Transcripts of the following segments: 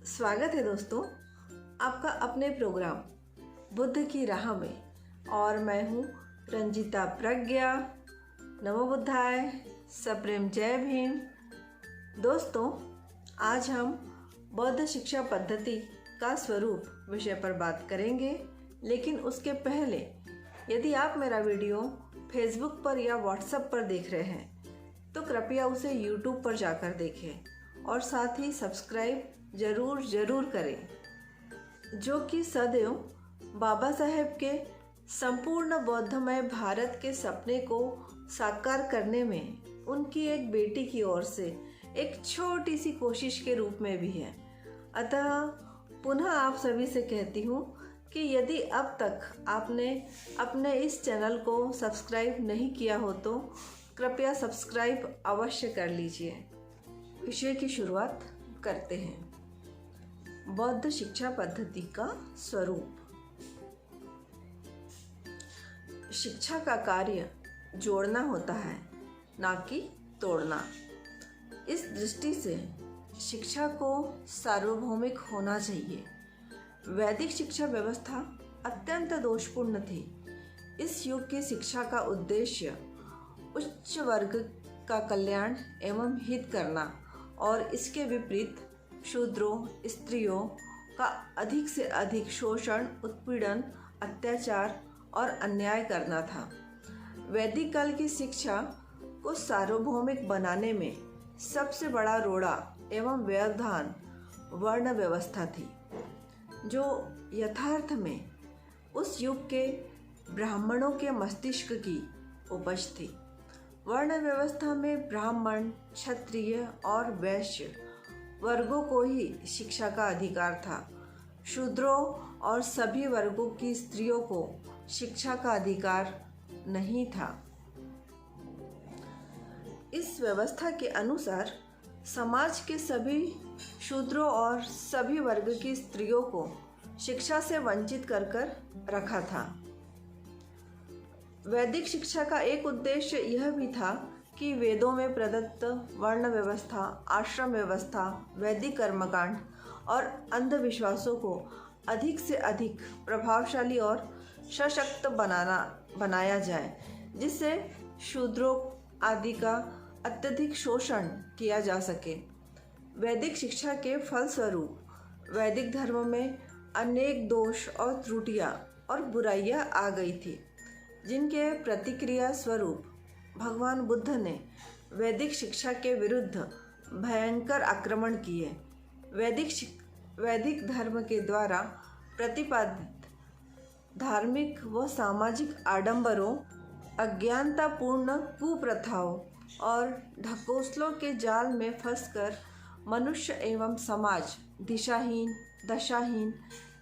स्वागत है दोस्तों आपका अपने प्रोग्राम बुद्ध की राह में। और मैं हूँ रंजिता प्रज्ञा। नमो बुद्धाय, सप्रेम जय भीम। दोस्तों, आज हम बौद्ध शिक्षा पद्धति का स्वरूप विषय पर बात करेंगे, लेकिन उसके पहले यदि आप मेरा वीडियो फेसबुक पर या व्हाट्सएप पर देख रहे हैं तो कृपया उसे यूट्यूब पर जाकर देखें और साथ ही सब्सक्राइब ज़रूर करें, जो कि सदैव बाबा साहेब के संपूर्ण बौद्धमय भारत के सपने को साकार करने में उनकी एक बेटी की ओर से एक छोटी सी कोशिश के रूप में भी है। अतः पुनः आप सभी से कहती हूँ कि यदि अब तक आपने अपने इस चैनल को सब्सक्राइब नहीं किया हो तो कृपया सब्सक्राइब अवश्य कर लीजिए। विषय की शुरुआत करते हैं। बौद्ध शिक्षा पद्धति का स्वरूप। शिक्षा का कार्य जोड़ना होता है, ना कि तोड़ना। इस दृष्टि से शिक्षा को सार्वभौमिक होना चाहिए। वैदिक शिक्षा व्यवस्था अत्यंत दोषपूर्ण थी। इस युग की शिक्षा का उद्देश्य उच्च वर्ग का कल्याण एवं हित करना और इसके विपरीत शूद्रों, स्त्रियों का अधिक से अधिक शोषण, उत्पीड़न, अत्याचार और अन्याय करना था। वैदिक काल की शिक्षा को सार्वभौमिक बनाने में सबसे बड़ा रोड़ा एवं व्यवधान वर्ण व्यवस्था थी, जो यथार्थ में उस युग के ब्राह्मणों के मस्तिष्क की उपज थी। वर्ण व्यवस्था में ब्राह्मण, क्षत्रिय और वैश्य वर्गों को ही शिक्षा का अधिकार था। शूद्रों और सभी वर्गों की स्त्रियों को शिक्षा का अधिकार नहीं था। इस व्यवस्था के अनुसार समाज के सभी शूद्रों और सभी वर्ग की स्त्रियों को शिक्षा से वंचित कर रखा था। वैदिक शिक्षा का एक उद्देश्य यह भी था कि वेदों में प्रदत्त वर्ण व्यवस्था, आश्रम व्यवस्था, वैदिक कर्मकांड और अंधविश्वासों को अधिक से अधिक प्रभावशाली और सशक्त बनाया जाए, जिससे शूद्रों आदि का अत्यधिक शोषण किया जा सके। वैदिक शिक्षा के फलस्वरूप वैदिक धर्म में अनेक दोष और त्रुटियां और बुराइयां आ गई थी, जिनके प्रतिक्रिया स्वरूप भगवान बुद्ध ने वैदिक शिक्षा के विरुद्ध भयंकर आक्रमण किए। वैदिक धर्म के द्वारा प्रतिपादित धार्मिक व सामाजिक आडंबरों, अज्ञानतापूर्ण कुप्रथाओं और ढकोसलों के जाल में फंसकर मनुष्य एवं समाज दिशाहीन, दशाहीन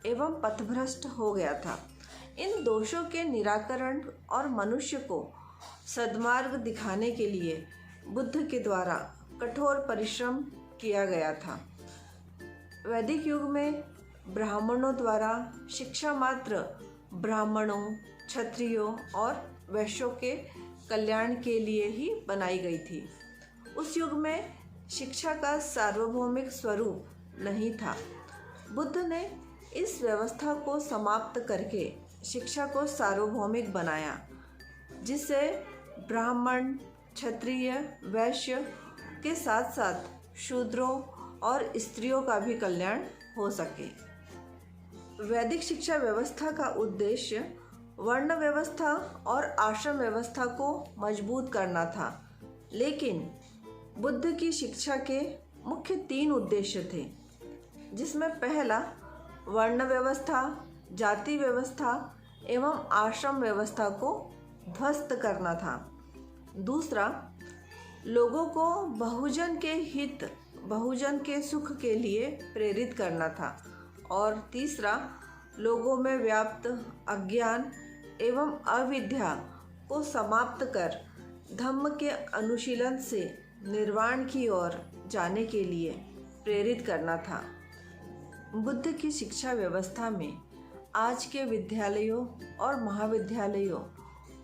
एवं पथभ्रष्ट हो गया था। इन दोषों के निराकरण और मनुष्य को सद्मार्ग दिखाने के लिए बुद्ध के द्वारा कठोर परिश्रम किया गया था। वैदिक युग में ब्राह्मणों द्वारा शिक्षा मात्र ब्राह्मणों, क्षत्रियों और वैश्यों के कल्याण के लिए ही बनाई गई थी। उस युग में शिक्षा का सार्वभौमिक स्वरूप नहीं था। बुद्ध ने इस व्यवस्था को समाप्त करके शिक्षा को सार्वभौमिक बनाया, जिससे ब्राह्मण, क्षत्रिय, वैश्य के साथ साथ शूद्रों और स्त्रियों का भी कल्याण हो सके। वैदिक शिक्षा व्यवस्था का उद्देश्य वर्ण व्यवस्था और आश्रम व्यवस्था को मजबूत करना था, लेकिन बुद्ध की शिक्षा के मुख्य 3 उद्देश्य थे, जिसमें पहला वर्ण व्यवस्था, जाति व्यवस्था एवं आश्रम व्यवस्था को ध्वस्त करना था। दूसरा, लोगों को बहुजन के हित, बहुजन के सुख के लिए प्रेरित करना था। और तीसरा, लोगों में व्याप्त अज्ञान एवं अविद्या को समाप्त कर धम्म के अनुशीलन से निर्वाण की ओर जाने के लिए प्रेरित करना था। बुद्ध की शिक्षा व्यवस्था में आज के विद्यालयों और महाविद्यालयों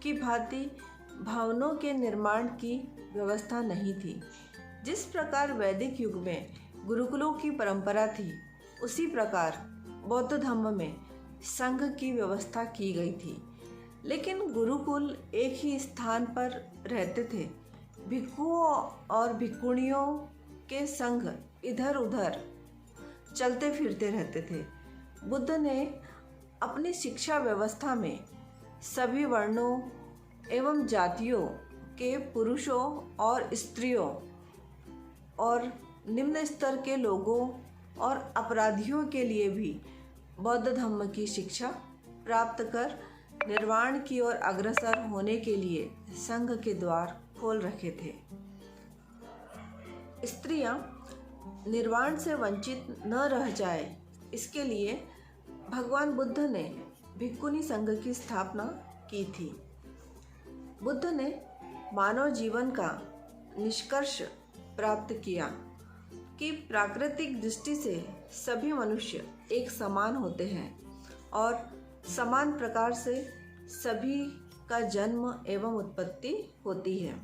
की भांति भवनों के निर्माण की व्यवस्था नहीं थी। जिस प्रकार वैदिक युग में गुरुकुलों की परंपरा थी, उसी प्रकार बौद्ध धर्म में संघ की व्यवस्था की गई थी, लेकिन गुरुकुल एक ही स्थान पर रहते थे। भिक्षुओं और भिक्षुणियों के संघ इधर उधर चलते फिरते रहते थे। बुद्ध ने अपनी शिक्षा व्यवस्था में सभी वर्णों एवं जातियों के पुरुषों और स्त्रियों और निम्न स्तर के लोगों और अपराधियों के लिए भी बौद्ध धर्म की शिक्षा प्राप्त कर निर्वाण की ओर अग्रसर होने के लिए संघ के द्वार खोल रखे थे। स्त्रियां निर्वाण से वंचित न रह जाए, इसके लिए भगवान बुद्ध ने भिक्खुनी संघ की स्थापना की थी। बुद्ध ने मानव जीवन का निष्कर्ष प्राप्त किया कि प्राकृतिक दृष्टि से सभी मनुष्य एक समान होते हैं और समान प्रकार से सभी का जन्म एवं उत्पत्ति होती है।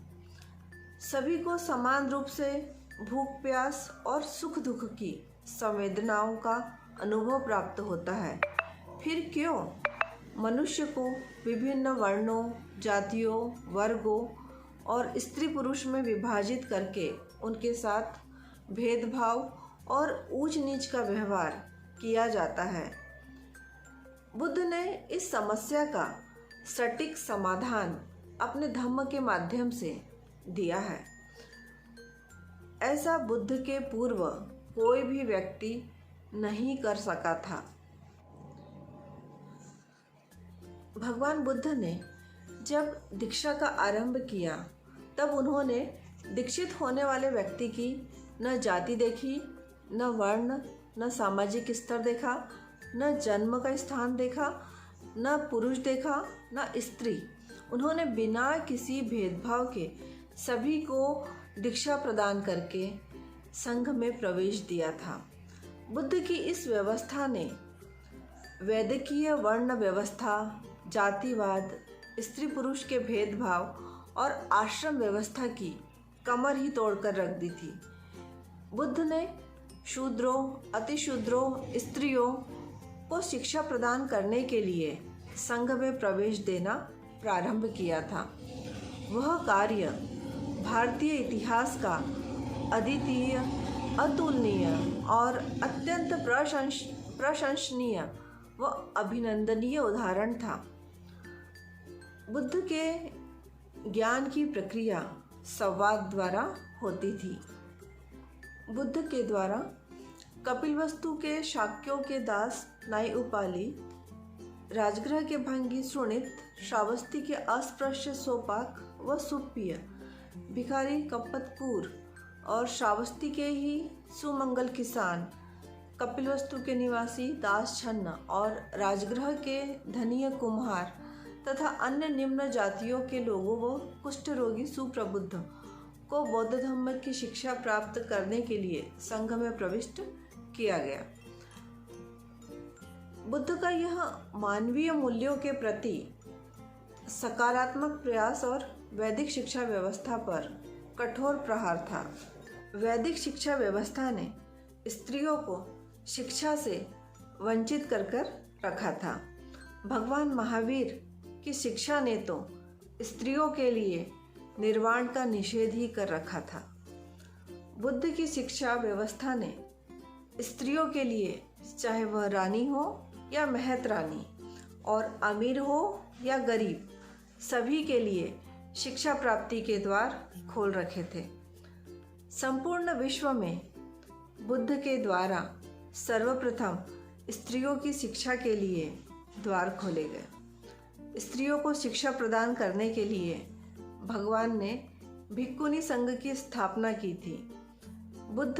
सभी को समान रूप से भूख प्यास और सुख दुख की संवेदनाओं का अनुभव प्राप्त होता है। फिर क्यों मनुष्य को विभिन्न वर्णों, जातियों, वर्गों और स्त्री पुरुष में विभाजित करके उनके साथ भेदभाव और ऊंच नीच का व्यवहार किया जाता है। बुद्ध ने इस समस्या का सटीक समाधान अपने धम्म के माध्यम से दिया है। ऐसा बुद्ध के पूर्व कोई भी व्यक्ति नहीं कर सका था। भगवान बुद्ध ने जब दीक्षा का आरंभ किया तब उन्होंने दीक्षित होने वाले व्यक्ति की न जाति देखी, न वर्ण, न सामाजिक स्तर देखा, न जन्म का स्थान देखा, न पुरुष देखा, न स्त्री। उन्होंने बिना किसी भेदभाव के सभी को दीक्षा प्रदान करके संघ में प्रवेश दिया था। बुद्ध की इस व्यवस्था ने वैदिकीय वर्ण व्यवस्था, जातिवाद, स्त्री पुरुष के भेदभाव और आश्रम व्यवस्था की कमर ही तोड़कर रख दी थी। बुद्ध ने शूद्रों, अतिशूद्रों, स्त्रियों को शिक्षा प्रदान करने के लिए संघ में प्रवेश देना प्रारंभ किया था। वह कार्य भारतीय इतिहास का अद्वितीय, अतुलनीय और अत्यंत प्रशंसनीय व अभिनंदनीय उदाहरण था। बुद्ध के ज्ञान की प्रक्रिया संवाद द्वारा होती थी। बुद्ध के द्वारा कपिलवस्तु के शाक्यों के दास नाई उपाली, राजगृह के भंगी सुणित, श्रावस्ती के अस्पृश्य सोपाक व सुप्पिय, भिखारी कपतकूर और श्रावस्ती के ही सुमंगल किसान, कपिलवस्तु के निवासी दास छन्न और राजगृह के धनीय कुम्हार तथा अन्य निम्न जातियों के लोगों व कुष्ठ रोगी सुप्रबुद्ध को बौद्ध धर्म की शिक्षा प्राप्त करने के लिए संघ में प्रविष्ट किया गया। बुद्ध का यह मानवीय मूल्यों के प्रति सकारात्मक प्रयास और वैदिक शिक्षा व्यवस्था पर कठोर प्रहार था। वैदिक शिक्षा व्यवस्था ने स्त्रियों को शिक्षा से वंचित कर रखा था। भगवान महावीर की शिक्षा ने तो स्त्रियों के लिए निर्वाण का निषेध ही कर रखा था। बुद्ध की शिक्षा व्यवस्था ने स्त्रियों के लिए, चाहे वह रानी हो या महत रानी और अमीर हो या गरीब, सभी के लिए शिक्षा प्राप्ति के द्वार खोल रखे थे। संपूर्ण विश्व में बुद्ध के द्वारा सर्वप्रथम स्त्रियों की शिक्षा के लिए द्वार खोले गए। स्त्रियों को शिक्षा प्रदान करने के लिए भगवान ने भिक्खुनी संघ की स्थापना की थी। बुद्ध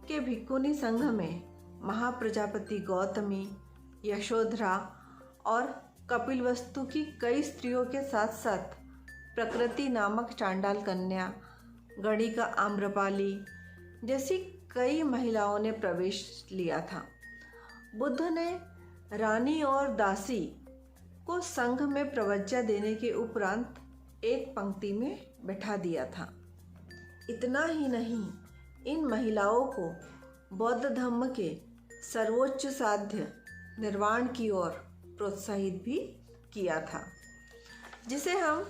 के भिक्खुनी संघ में महाप्रजापति गौतमी, यशोधरा और कपिलवस्तु की कई स्त्रियों के साथ साथ प्रकृति नामक चांडाल कन्या, गणिका आम्रपाली जैसी कई महिलाओं ने प्रवेश लिया था। बुद्ध ने रानी और दासी को संघ में प्रवज्ञा देने के उपरांत एक पंक्ति में बैठा दिया था। इतना ही नहीं, इन महिलाओं को बौद्ध धर्म के सर्वोच्च साध्य निर्वाण की ओर प्रोत्साहित भी किया था, जिसे हम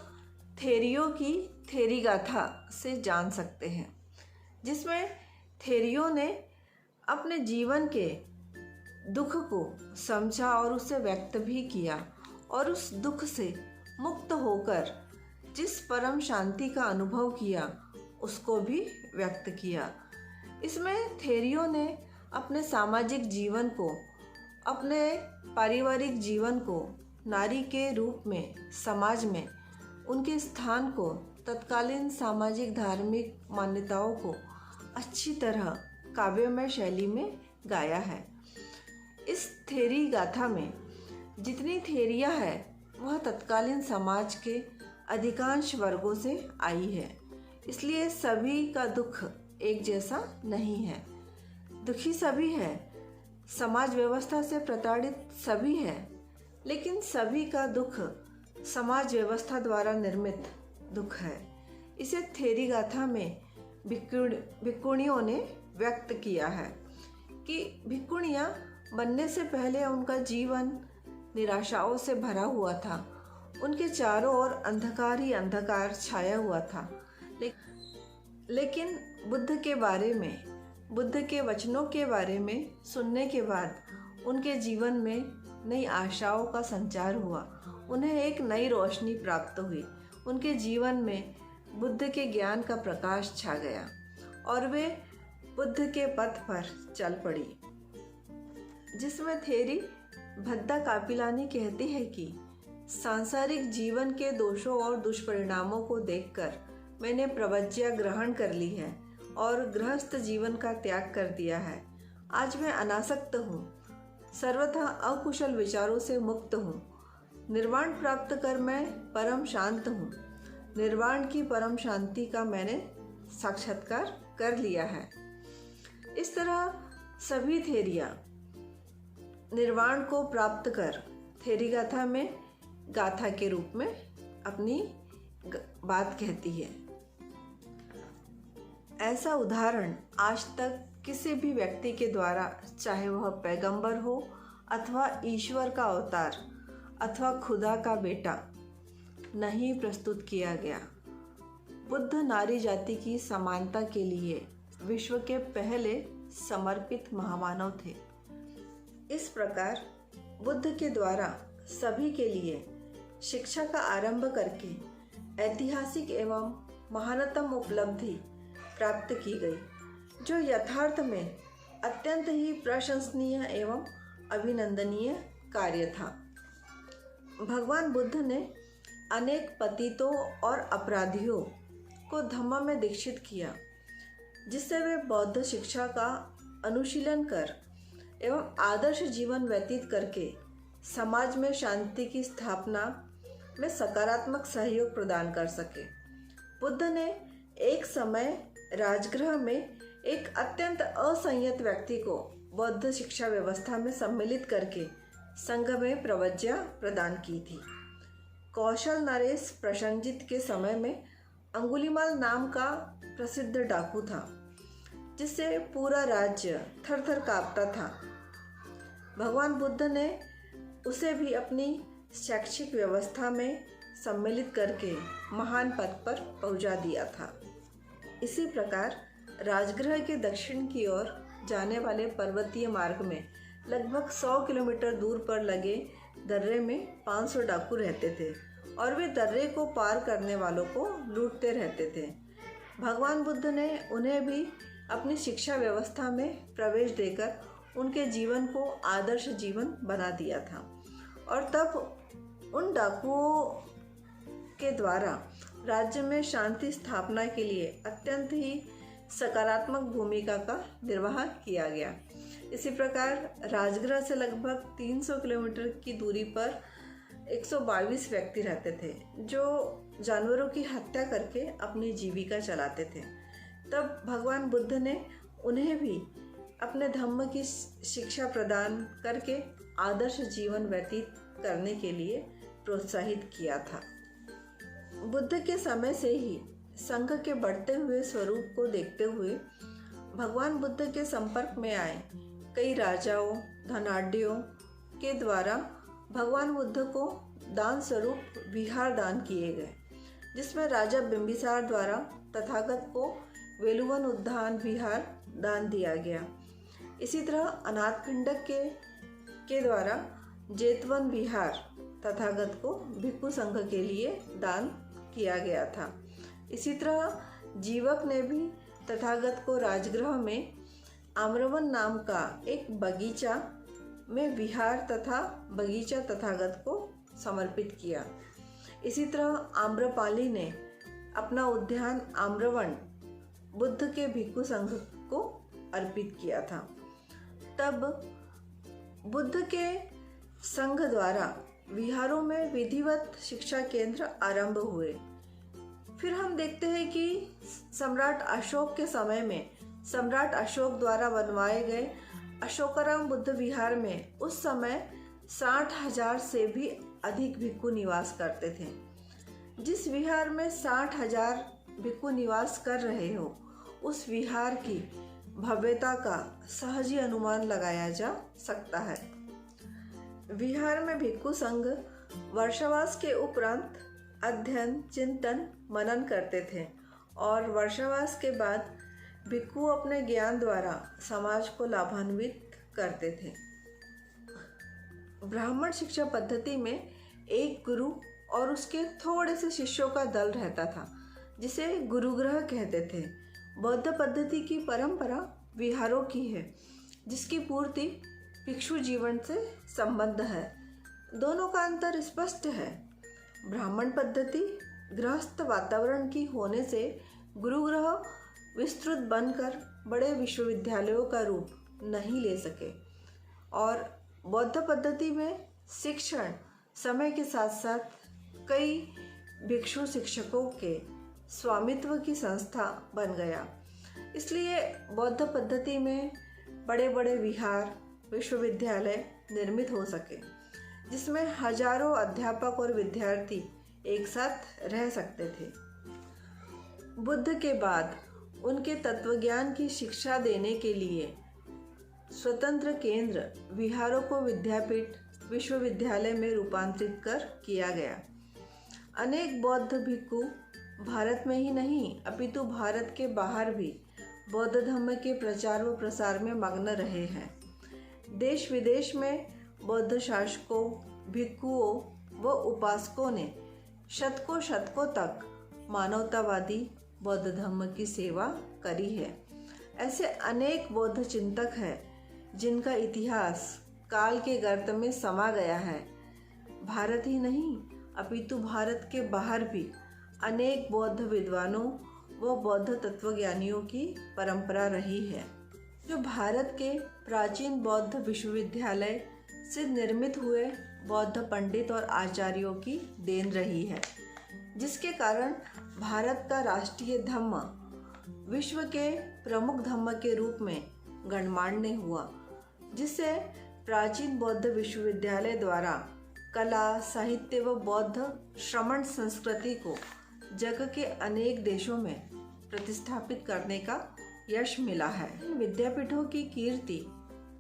थेरियो की थेरी गाथा से जान सकते हैं, जिसमें थेरियो ने अपने जीवन के दुख को समझा और उसे व्यक्त भी किया, और उस दुख से मुक्त होकर जिस परम शांति का अनुभव किया उसको भी व्यक्त किया। इसमें थेरियो ने अपने सामाजिक जीवन को, अपने पारिवारिक जीवन को, नारी के रूप में समाज में उनके स्थान को, तत्कालीन सामाजिक धार्मिक मान्यताओं को अच्छी तरह काव्यमय शैली में गाया है। इस थेरी गाथा में जितनी थेरियाँ है वह तत्कालीन समाज के अधिकांश वर्गों से आई है, इसलिए सभी का दुख एक जैसा नहीं है। दुखी सभी है, समाज व्यवस्था से प्रताड़ित सभी है, लेकिन सभी का दुख समाज व्यवस्था द्वारा निर्मित दुख है। इसे थेरी गाथा में भिक्खुणियों ने व्यक्त किया है कि भिक्खुणियाँ बनने से पहले उनका जीवन निराशाओं से भरा हुआ था। उनके चारों ओर अंधकार ही अंधकार छाया हुआ था, लेकिन बुद्ध के बारे में, बुद्ध के वचनों के बारे में सुनने के बाद उनके जीवन में नई आशाओं का संचार हुआ। उन्हें एक नई रोशनी प्राप्त हुई। उनके जीवन में बुद्ध के ज्ञान का प्रकाश छा गया और वे बुद्ध के पथ पर चल पड़ी, जिसमें थेरी भद्दा कापिलानी कहती है कि सांसारिक जीवन के दोषों और दुष्परिणामों को देखकर मैंने प्रवज्ञा ग्रहण कर ली है और गृहस्थ जीवन का त्याग कर दिया है। आज मैं अनासक्त हूँ, सर्वथा अकुशल विचारों से मुक्त हूँ। निर्वाण प्राप्त कर मैं परम शांत हूँ। निर्वाण की परम शांति का मैंने साक्षात्कार कर लिया है। इस तरह सभी थेरियाँ निर्वाण को प्राप्त कर थेरी गाथा में गाथा के रूप में अपनी बात कहती है। ऐसा उदाहरण आज तक किसी भी व्यक्ति के द्वारा, चाहे वह पैगंबर हो अथवा ईश्वर का अवतार अथवा खुदा का बेटा, नहीं प्रस्तुत किया गया। बुद्ध नारी जाति की समानता के लिए विश्व के पहले समर्पित महामानव थे। इस प्रकार बुद्ध के द्वारा सभी के लिए शिक्षा का आरंभ करके ऐतिहासिक एवं महानतम उपलब्धि प्राप्त की गई, जो यथार्थ में अत्यंत ही प्रशंसनीय एवं अभिनंदनीय कार्य था। भगवान बुद्ध ने अनेक पतितों और अपराधियों को धम्म में दीक्षित किया, जिससे वे बौद्ध शिक्षा का अनुशीलन कर एवं आदर्श जीवन व्यतीत करके समाज में शांति की स्थापना में सकारात्मक सहयोग प्रदान कर सके। बुद्ध ने एक समय राजगृह में एक अत्यंत असंयत व्यक्ति को बौद्ध शिक्षा व्यवस्था में सम्मिलित करके संघ में प्रवज्ञा प्रदान की थी। कौशल नरेश प्रसन्नजित के समय में अंगुलीमाल नाम का प्रसिद्ध डाकू था, जिससे पूरा राज्य थर थर कांपता था। भगवान बुद्ध ने उसे भी अपनी शैक्षिक व्यवस्था में सम्मिलित करके महान पद पर पहुंचा दिया था। इसी प्रकार राजगृह के दक्षिण की ओर जाने वाले पर्वतीय मार्ग में लगभग 100 किलोमीटर दूर पर लगे दर्रे में 500 डाकू रहते थे और वे दर्रे को पार करने वालों को लूटते रहते थे। भगवान बुद्ध ने उन्हें भी अपनी शिक्षा व्यवस्था में प्रवेश देकर उनके जीवन को आदर्श जीवन बना दिया था और तब उन डाकुओं के द्वारा राज्य में शांति स्थापना के लिए अत्यंत ही सकारात्मक भूमिका का निर्वाह किया गया। इसी प्रकार राजगृह से लगभग 300 किलोमीटर की दूरी पर 122 व्यक्ति रहते थे, जो जानवरों की हत्या करके अपनी जीविका चलाते थे। तब भगवान बुद्ध ने उन्हें भी अपने धम्म की शिक्षा प्रदान करके आदर्श जीवन व्यतीत करने के लिए प्रोत्साहित किया था। बुद्ध के समय से ही संघ के बढ़ते हुए स्वरूप को देखते हुए भगवान बुद्ध के संपर्क में आए कई राजाओं धनाढ्यों के द्वारा भगवान बुद्ध को दान स्वरूप विहार दान किए गए, जिसमें राजा बिंबिसार द्वारा तथागत को वेलुवन उद्यान विहार दान दिया गया। इसी तरह अनाथपिंडक के द्वारा जेतवन विहार तथागत को भिक्षु संघ के लिए दान किया गया था। इसी तरह जीवक ने भी तथागत को राजगृह में आम्रवन नाम का एक बगीचा में विहार तथा बगीचा तथागत को समर्पित किया। इसी तरह आम्रपाली ने अपना उद्यान आम्रवन बुद्ध के भिक्षु संघ को अर्पित किया था। तब बुद्ध के संघ द्वारा विहारों में विधिवत शिक्षा केंद्र आरंभ हुए। फिर हम देखते हैं कि सम्राट अशोक के समय में सम्राट अशोक द्वारा बनवाए गए अशोकराम बुद्ध विहार में उस समय 60,000 से भी अधिक भिक्षु निवास करते थे। जिस विहार में 60,000 भिक्षु निवास कर रहे हो, उस विहार की भव्यता का सहज ही अनुमान लगाया जा सकता है। विहार में भिक्षु संघ वर्षावास के उपरांत अध्ययन, चिंतन, मनन करते थे और वर्षावास के बाद भिक्षु अपने ज्ञान द्वारा समाज को लाभान्वित करते थे। ब्राह्मण शिक्षा पद्धति में एक गुरु और उसके थोड़े से शिष्यों का दल रहता था, जिसे गुरुग्रह कहते थे। बौद्ध पद्धति की परंपरा विहारों की है, जिसकी पूर्ति भिक्षु जीवन से संबद्ध है। दोनों का अंतर स्पष्ट है। ब्राह्मण पद्धति गृहस्थ वातावरण की होने से गुरुग्रह विस्तृत बनकर बड़े विश्वविद्यालयों का रूप नहीं ले सके, और बौद्ध पद्धति में शिक्षण समय के साथ साथ कई भिक्षु शिक्षकों के स्वामित्व की संस्था बन गया। इसलिए बौद्ध पद्धति में बड़े बड़े विहार, विश्वविद्यालय निर्मित हो सके, जिसमें हजारों अध्यापक और विद्यार्थी एक साथ रह सकते थे। बुद्ध के बाद उनके तत्वज्ञान की शिक्षा देने के लिए स्वतंत्र केंद्र विहारों को विद्यापीठ, विश्वविद्यालय में रूपांतरित कर किया गया। अनेक बौद्ध भिक्षु भारत में ही नहीं अपितु भारत के बाहर भी बौद्ध धर्म के प्रचार व प्रसार में मग्न रहे हैं। देश विदेश में बौद्ध शासकों, भिक्षुओं व उपासकों ने शतकों तक मानवतावादी बौद्ध धर्म की सेवा करी है। ऐसे अनेक बौद्ध चिंतक हैं जिनका इतिहास काल के गर्त में समा गया है। भारत ही नहीं अपितु भारत के बाहर भी अनेक बौद्ध विद्वानों व बौद्ध तत्वज्ञानियों की परंपरा रही है, जो भारत के प्राचीन बौद्ध विश्वविद्यालय से निर्मित हुए बौद्ध पंडित और आचार्यों की देन रही है, जिसके कारण भारत का राष्ट्रीय धर्म विश्व के प्रमुख धर्म के रूप में गणमान्य हुआ, जिससे प्राचीन बौद्ध विश्वविद्यालय द्वारा कला, साहित्य व बौद्ध श्रमण संस्कृति को जग के अनेक देशों में प्रतिस्थापित करने का यश मिला है। इन विद्यापीठों की कीर्ति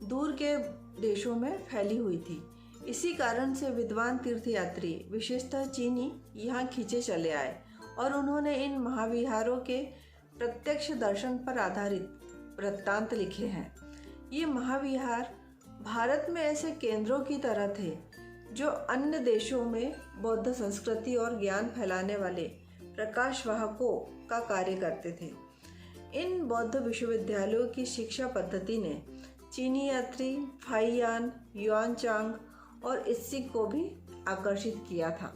दूर के देशों में फैली हुई थी। इसी कारण से विद्वान तीर्थयात्री, विशेषतः चीनी, यहाँ खींचे चले आए और उन्होंने इन महाविहारों के प्रत्यक्ष दर्शन पर आधारित वृत्तांत लिखे हैं। ये महाविहार भारत में ऐसे केंद्रों की तरह थे जो अन्य देशों में बौद्ध संस्कृति और ज्ञान फैलाने वाले प्रकाशवाहकों का कार्य करते थे। इन बौद्ध विश्वविद्यालयों की शिक्षा पद्धति ने चीनी यात्री फाइयान, युआनचांग और इत्सिक को भी आकर्षित किया था।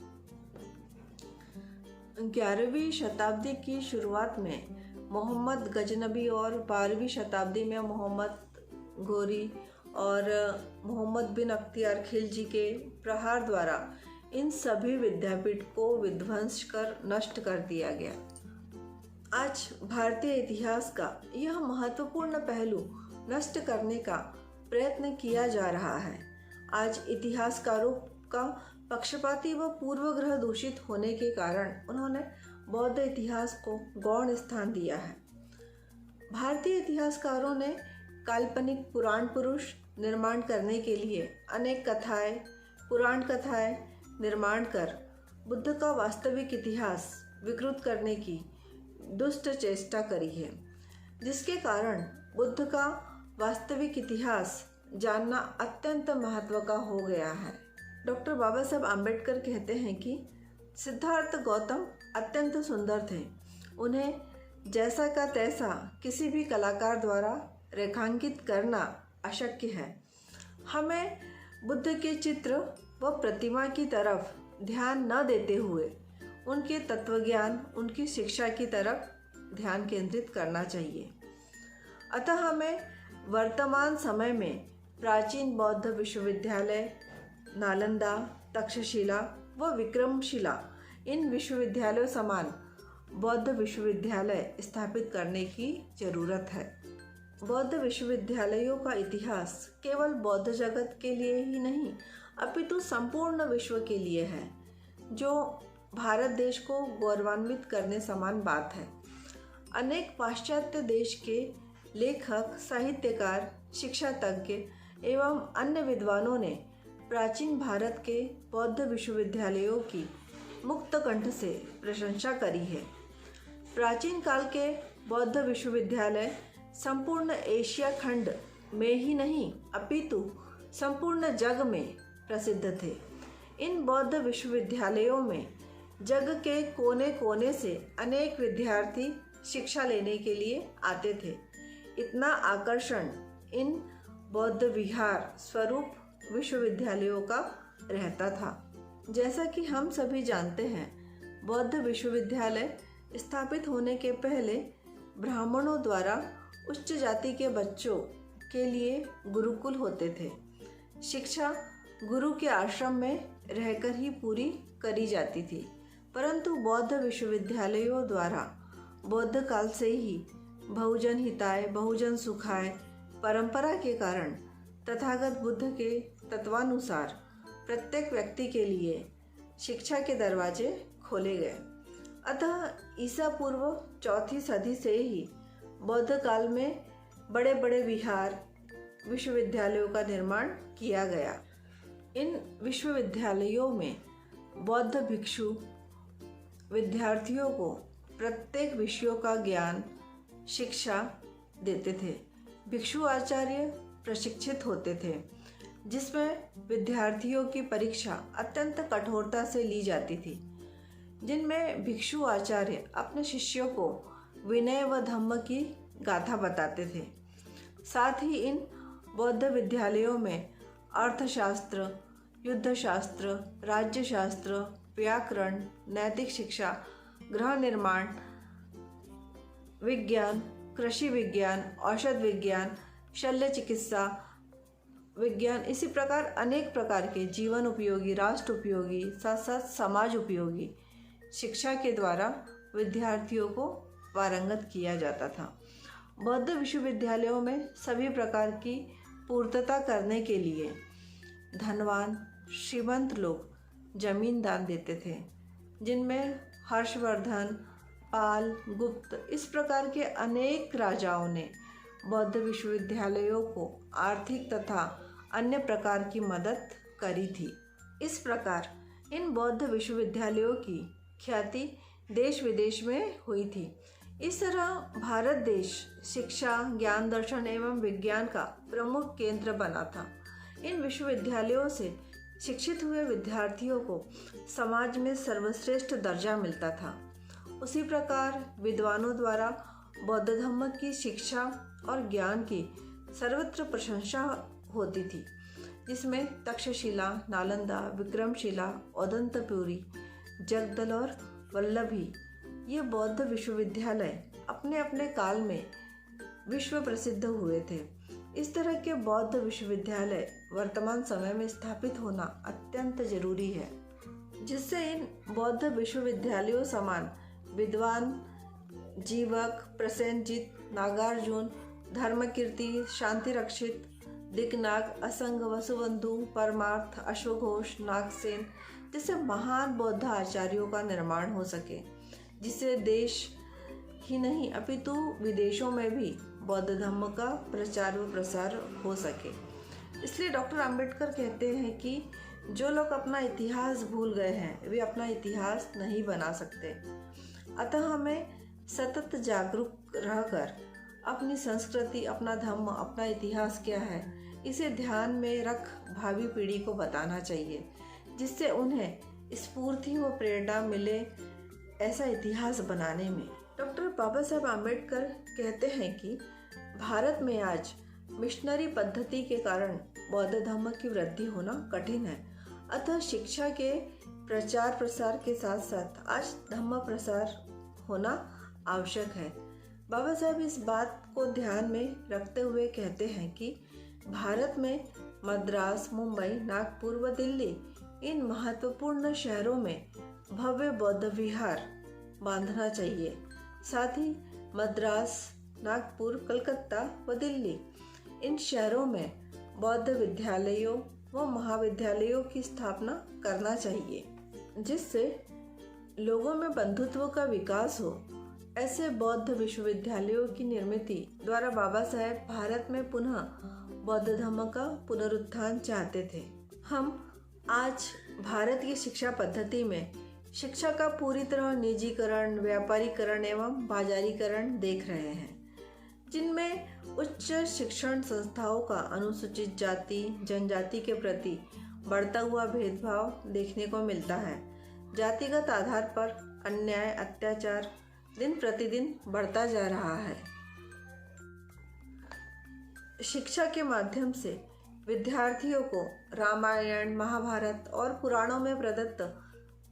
11वीं शताब्दी की शुरुआत में मोहम्मद गजनबी और 12वीं शताब्दी में मोहम्मद घोरी और मोहम्मद बिन अख्तियार खिलजी के प्रहार द्वारा इन सभी विद्यापीठ को विध्वंस कर नष्ट कर दिया गया। आज भारतीय इतिहास का यह महत्वपूर्ण पहलू नष्ट करने का प्रयत्न किया जा रहा है। आज इतिहासकारों का पक्षपाती व पूर्वग्रह दूषित होने के कारण उन्होंने बौद्ध इतिहास को गौण स्थान दिया है। भारतीय इतिहासकारों ने काल्पनिक पुराण पुरुष निर्माण करने के लिए अनेक कथाएं, पुराण कथाएं निर्माण कर बुद्ध का वास्तविक इतिहास विकृत करने की दुष्ट चेष्टा करी है, जिसके कारण बुद्ध का वास्तविक इतिहास जानना अत्यंत महत्व का हो गया है। डॉक्टर बाबा साहब आम्बेडकर कहते हैं कि सिद्धार्थ गौतम अत्यंत सुंदर थे। उन्हें जैसा का तैसा किसी भी कलाकार द्वारा रेखांकित करना अशक्य है। हमें बुद्ध के चित्र व प्रतिमा की तरफ ध्यान न देते हुए उनके तत्वज्ञान, उनकी शिक्षा की तरफ ध्यान केंद्रित करना चाहिए। अतः हमें वर्तमान समय में प्राचीन बौद्ध विश्वविद्यालय नालंदा, तक्षशिला व विक्रमशिला, इन विश्वविद्यालयों समान बौद्ध विश्वविद्यालय स्थापित करने की जरूरत है। बौद्ध विश्वविद्यालयों का इतिहास केवल बौद्ध जगत के लिए ही नहीं, अपितु संपूर्ण विश्व के लिए है, जो भारत देश को गौरवान्वित करने समान बात है। अनेक पाश्चात्य देश के लेखक, साहित्यकार, शिक्षा तज्ञ एवं अन्य विद्वानों ने प्राचीन भारत के बौद्ध विश्वविद्यालयों की मुक्त कंठ से प्रशंसा करी है। प्राचीन काल के बौद्ध विश्वविद्यालय संपूर्ण एशिया खंड में ही नहीं, अपितु संपूर्ण जग में प्रसिद्ध थे। इन बौद्ध विश्वविद्यालयों में जग के कोने कोने से अनेक विद्यार्थी शिक्षा लेने के लिए आते थे। इतना आकर्षण इन बौद्ध विहार स्वरूप विश्वविद्यालयों का रहता था। जैसा कि हम सभी जानते हैं, बौद्ध विश्वविद्यालय स्थापित होने के पहले ब्राह्मणों द्वारा उच्च जाति के बच्चों के लिए गुरुकुल होते थे। शिक्षा गुरु के आश्रम में रहकर ही पूरी करी जाती थी, परंतु बौद्ध विश्वविद्यालयों द्वारा बौद्ध काल से ही बहुजन हिताय बहुजन सुखाय परंपरा के कारण तथागत बुद्ध के तत्वानुसार प्रत्येक व्यक्ति के लिए शिक्षा के दरवाजे खोले गए। अतः ईसा पूर्व 4वीं सदी से ही बौद्ध काल में बड़े बड़े विहार विश्वविद्यालयों का निर्माण किया गया। इन विश्वविद्यालयों में बौद्ध भिक्षु विद्यार्थियों को प्रत्येक विषयों का ज्ञान, शिक्षा देते थे। भिक्षु आचार्य प्रशिक्षित होते थे, जिसमें विद्यार्थियों की परीक्षा अत्यंत कठोरता से ली जाती थी, जिनमें भिक्षु आचार्य अपने शिष्यों को विनय व धम्म की गाथा बताते थे। साथ ही इन बौद्ध विद्यालयों में अर्थशास्त्र, युद्धशास्त्र, राज्यशास्त्र, व्याकरण, नैतिक शिक्षा, गृह निर्माण विज्ञान, कृषि विज्ञान, औषध विज्ञान, शल्य चिकित्सा विज्ञान, इसी प्रकार अनेक प्रकार के जीवन उपयोगी, राष्ट्र उपयोगी, साथ साथ समाज उपयोगी शिक्षा के द्वारा विद्यार्थियों को पारंगत किया जाता था। बौद्ध विश्वविद्यालयों में सभी प्रकार की पूर्तता करने के लिए धनवान श्रीमंत लोग जमीन दान देते थे, जिनमें हर्षवर्धन, पाल, गुप्त, इस प्रकार के अनेक राजाओं ने बौद्ध विश्वविद्यालयों को आर्थिक तथा अन्य प्रकार की मदद करी थी। इस प्रकार इन बौद्ध विश्वविद्यालयों की ख्याति देश विदेश में हुई थी। इस तरह भारत देश शिक्षा, ज्ञान, दर्शन एवं विज्ञान का प्रमुख केंद्र बना था। इन विश्वविद्यालयों से शिक्षित हुए विद्यार्थियों को समाज में सर्वश्रेष्ठ दर्जा मिलता था। उसी प्रकार विद्वानों द्वारा बौद्ध धर्म की शिक्षा और ज्ञान की सर्वत्र प्रशंसा होती थी, जिसमें तक्षशिला, नालंदा, विक्रमशिला, औदंतपुरी, जगदल और वल्लभी, ये बौद्ध विश्वविद्यालय अपने अपने काल में विश्व प्रसिद्ध हुए थे। इस तरह के बौद्ध विश्वविद्यालय वर्तमान समय में स्थापित होना अत्यंत जरूरी है, जिससे इन बौद्ध विश्वविद्यालयों समान विद्वान, जीवक, प्रसेनजित, नागार्जुन, धर्मकीर्ति, शांति रक्षित, दिक्नाग, असंग, वसुबंधु, परमार्थ, अश्वघोष, नागसेन जैसे महान बौद्ध आचार्यों का निर्माण हो सके, जिससे देश ही नहीं अपितु विदेशों में भी बौद्ध धर्म का प्रचार व प्रसार हो सके। इसलिए डॉक्टर अंबेडकर कहते हैं कि जो लोग अपना इतिहास भूल गए हैं वे अपना इतिहास नहीं बना सकते। अतः हमें सतत जागरूक रहकर अपनी संस्कृति, अपना धर्म, अपना इतिहास क्या है, इसे ध्यान में रख भावी पीढ़ी को बताना चाहिए, जिससे उन्हें स्फूर्ति व प्रेरणा मिले ऐसा इतिहास बनाने में। डॉक्टर बाबा साहेब आम्बेडकर कहते हैं कि भारत में आज मिशनरी पद्धति के कारण बौद्ध धर्म की वृद्धि होना कठिन है। अतः शिक्षा के प्रचार प्रसार के साथ साथ आज धर्म प्रसार होना आवश्यक है। बाबा साहब इस बात को ध्यान में रखते हुए कहते हैं कि भारत में मद्रास, मुंबई, नागपुर व दिल्ली इन महत्वपूर्ण शहरों में भव्य बौद्ध विहार बांधना चाहिए। साथ ही मद्रास, नागपुर, कलकत्ता व दिल्ली इन शहरों में बौद्ध विद्यालयों व महाविद्यालयों की स्थापना करना चाहिए, जिससे लोगों में बंधुत्व का विकास हो। ऐसे बौद्ध विश्वविद्यालयों की निर्मित द्वारा बाबा साहेब भारत में पुनः बौद्ध धर्म का पुनरुत्थान चाहते थे। हम आज भारत की शिक्षा पद्धति में शिक्षा का पूरी तरह निजीकरण, व्यापारीकरण एवं बाजारीकरण देख रहे हैं, जिनमें उच्च शिक्षण संस्थाओं का अनुसूचित जाति, जनजाति के प्रति बढ़ता हुआ भेदभाव देखने को मिलता है। जातिगत आधार पर अन्याय, अत्याचार दिन प्रतिदिन बढ़ता जा रहा है। शिक्षा के माध्यम से विद्यार्थियों को रामायण, महाभारत और पुराणों में प्रदत्त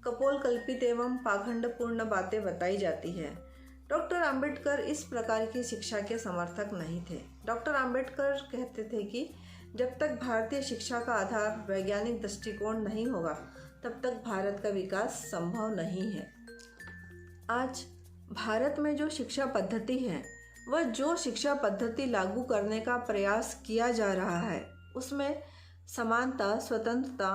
कपोलकल्पित एवं पाखंडपूर्ण बातें बताई जाती है। डॉक्टर अंबेडकर इस प्रकार की शिक्षा के समर्थक नहीं थे। डॉक्टर अंबेडकर कहते थे कि जब तक भारतीय शिक्षा का आधार वैज्ञानिक दृष्टिकोण नहीं होगा, तब तक भारत का विकास संभव नहीं है। आज भारत में जो शिक्षा पद्धति है, वह जो शिक्षा पद्धति लागू करने का प्रयास किया जा रहा है, उसमें समानता, स्वतंत्रता,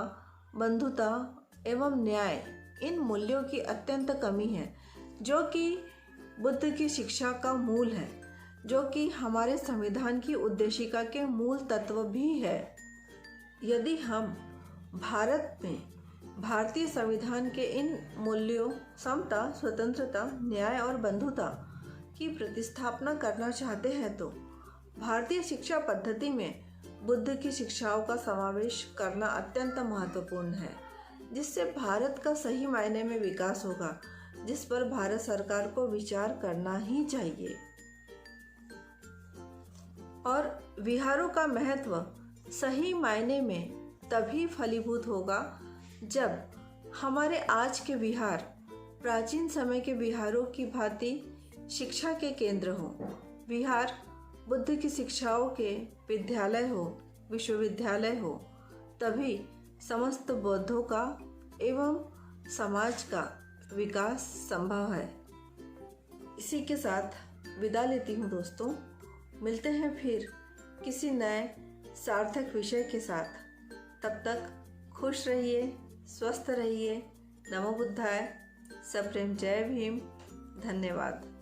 बंधुता एवं न्याय इन मूल्यों की अत्यंत कमी है, जो कि बुद्ध की शिक्षा का मूल है, जो कि हमारे संविधान की उद्देशिका के मूल तत्व भी है। यदि हम भारत में भारतीय संविधान के इन मूल्यों समता, स्वतंत्रता, न्याय और बंधुता की प्रतिस्थापना करना चाहते हैं, तो भारतीय शिक्षा पद्धति में बुद्ध की शिक्षाओं का समावेश करना अत्यंत महत्वपूर्ण है, जिससे भारत का सही मायने में विकास होगा, जिस पर भारत सरकार को विचार करना ही चाहिए। और विहारों का महत्व सही मायने में तभी फलीभूत होगा जब हमारे आज के विहार प्राचीन समय के विहारों की भांति शिक्षा के केंद्र हो। विहार बुद्ध की शिक्षाओं के विद्यालय हो, विश्वविद्यालय हो, तभी समस्त बौद्धों का एवं समाज का विकास संभव है। इसी के साथ विदा लेती हूँ दोस्तों। मिलते हैं फिर किसी नए सार्थक विषय के साथ। तब तक खुश रहिए, स्वस्थ रहिए। नमो बुद्धाय। सप्रेम जय भीम। धन्यवाद।